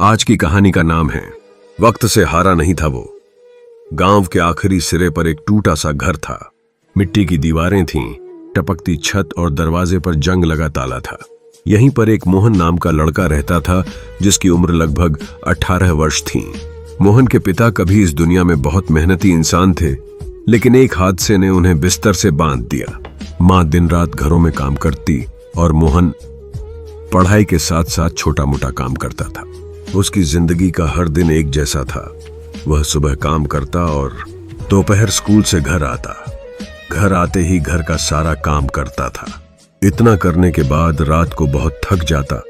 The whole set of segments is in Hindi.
आज की कहानी का नाम है वक्त से हारा नहीं था वो। गांव के आखिरी सिरे पर एक टूटा सा घर था। मिट्टी की दीवारें थीं, टपकती छत और दरवाजे पर जंग लगा ताला था। यहीं पर एक मोहन नाम का लड़का रहता था जिसकी उम्र लगभग 18 वर्ष थी। मोहन के पिता कभी इस दुनिया में बहुत मेहनती इंसान थे, लेकिन एक हादसे ने उन्हें बिस्तर से बांध दिया। माँ दिन रात घरों में काम करती और मोहन पढ़ाई के साथ साथ छोटा मोटा काम करता था। उसकी जिंदगी का हर दिन एक जैसा था। वह सुबह काम करता और दोपहर स्कूल से घर आता। घर आते ही घर का सारा काम करता था। इतना करने के बाद रात को बहुत थक जाता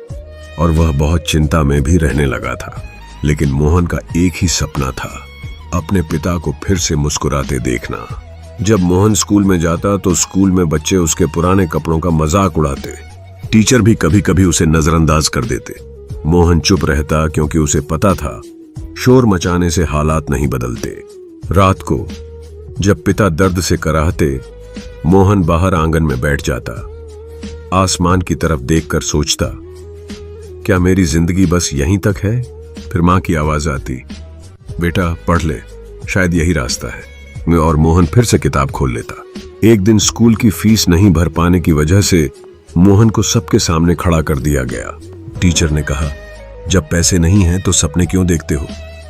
और वह बहुत चिंता में भी रहने लगा था। लेकिन मोहन का एक ही सपना था, अपने पिता को फिर से मुस्कुराते देखना। जब मोहन स्कूल में जाता तो स्कूल में बच्चे उसके पुराने कपड़ों का मजाक उड़ाते। टीचर भी कभी कभी उसे नजरअंदाज कर देते। मोहन चुप रहता क्योंकि उसे पता था शोर मचाने से हालात नहीं बदलते। रात को जब पिता दर्द से कराहते, मोहन बाहर आंगन में बैठ जाता। आसमान की तरफ देखकर सोचता, क्या मेरी जिंदगी बस यहीं तक है? फिर मां की आवाज आती, बेटा पढ़ ले, शायद यही रास्ता है। और मोहन फिर से किताब खोल लेता। एक दिन स्कूल की फीस नहीं भर पाने की वजह से मोहन को सबके सामने खड़ा कर दिया गया। टीचर ने कहा, जब पैसे नहीं हैं तो सपने क्यों देखते हो?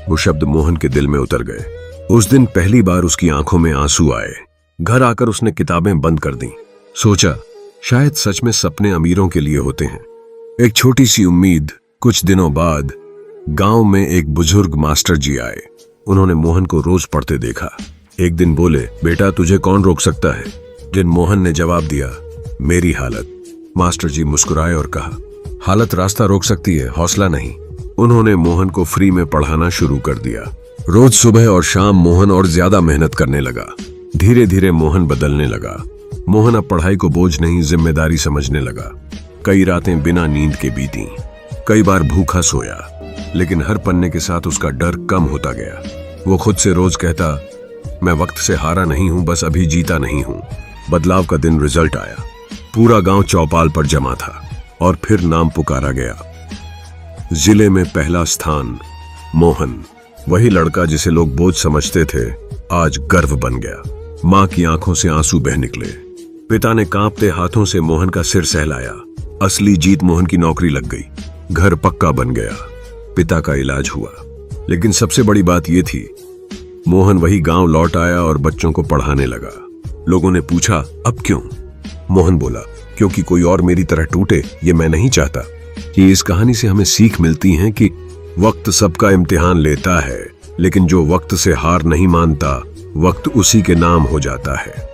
वो शब्द मोहन के दिल में उतर गए। उस दिन पहली बार उसकी आंखों में आंसू आए। घर आकर उसने किताबें बंद कर दी। सोचा, शायद सच में सपने अमीरों के लिए होते हैं। एक छोटी सी उम्मीद। कुछ दिनों बाद गांव में एक बुजुर्ग मास्टर जी आए। उन्होंने मोहन को रोज पढ़ते देखा। एक दिन बोले, बेटा तुझे कौन रोक सकता है? जिन मोहन ने जवाब दिया, मेरी हालत। मास्टर जी मुस्कुराए और कहा, हालत रास्ता रोक सकती है, हौसला नहीं। उन्होंने मोहन को फ्री में पढ़ाना शुरू कर दिया। रोज सुबह और शाम मोहन और ज्यादा मेहनत करने लगा। धीरे धीरे मोहन बदलने लगा। मोहन अब पढ़ाई को बोझ नहीं, जिम्मेदारी समझने लगा। कई रातें बिना नींद के बीती। कई बार भूखा सोया, लेकिन हर पन्ने के साथ उसका डर कम होता गया। वो खुद से रोज कहता, मैं वक्त से हारा नहीं हूं, बस अभी जीता नहीं हूं। बदलाव का दिन रिजल्ट आया। पूरा गांव चौपाल पर जमा था और फिर नाम पुकारा गया। जिले में पहला स्थान। मोहन, वही लड़का जिसे लोग बोझ समझते थे, आज गर्व बन गया। मां की आंखों से आंसू बह निकले। पिता ने कांपते हाथों से मोहन का सिर सहलाया। असली जीत मोहन की नौकरी लग गई। घर पक्का बन गया। पिता का इलाज हुआ। लेकिन सबसे बड़ी बात यह थी, मोहन वही गांव लौट आया और बच्चों को पढ़ाने लगा। लोगों ने पूछा, अब क्यों? मोहन बोला, क्योंकि कोई और मेरी तरह टूटे, ये मैं नहीं चाहता। कि इस कहानी से हमें सीख मिलती है कि वक्त सबका इम्तिहान लेता है, लेकिन जो वक्त से हार नहीं मानता, वक्त उसी के नाम हो जाता है।